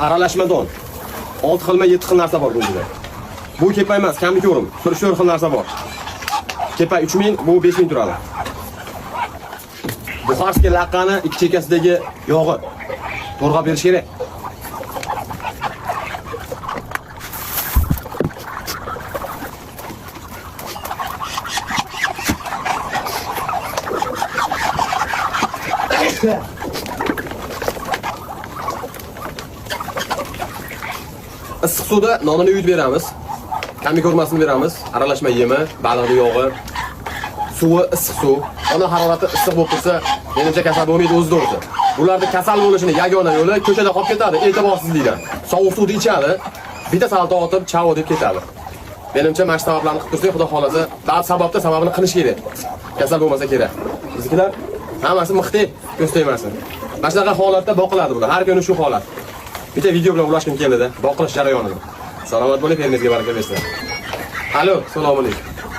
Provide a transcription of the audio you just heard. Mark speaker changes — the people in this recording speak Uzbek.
Speaker 1: Aralashma don. 6 xilma 7 xil narsa bor bunda. Bu kepa emas, kamlik o'rim. 1-4 xil narsa bor. Kepa 3000, bu 5000 turadi. Buxarskiy laqqani ikki chekasidagi yog'i to'rg'ab berish kerak. Issiq suvda nonini yuvib beramiz. Kamlik o'rmasini beramiz. Aralashma yemi, baliqning yog'i, suvi issiq suv. Ona harorati issiq bo'lib tursa, menimcha kasal bo'lmaydi o'zida o'zi. Bularda kasal bo'lishini yagona yo'li ko'chada qolib ketadi, e'tiborsizlikdan. Sovuq suvni ichadi, bitta salto otib, chavo deb ketadi. Menimcha mana shu sabablarni qilib tursak, xudo xolasa, ba'zi sababini qilish kerak. Kasal bo'lmasa kerak. Biznikilar hammasi mixtay, ko'z tegmasin. Mana shunaqa holatda boqiladi bular. Har kuni shu holat. Bitta video bilan ulashkim keldi-da, boqilish jarayonida. Salomat bo'ling, eringizga baraka bersin. Alo, assalomu alaykum.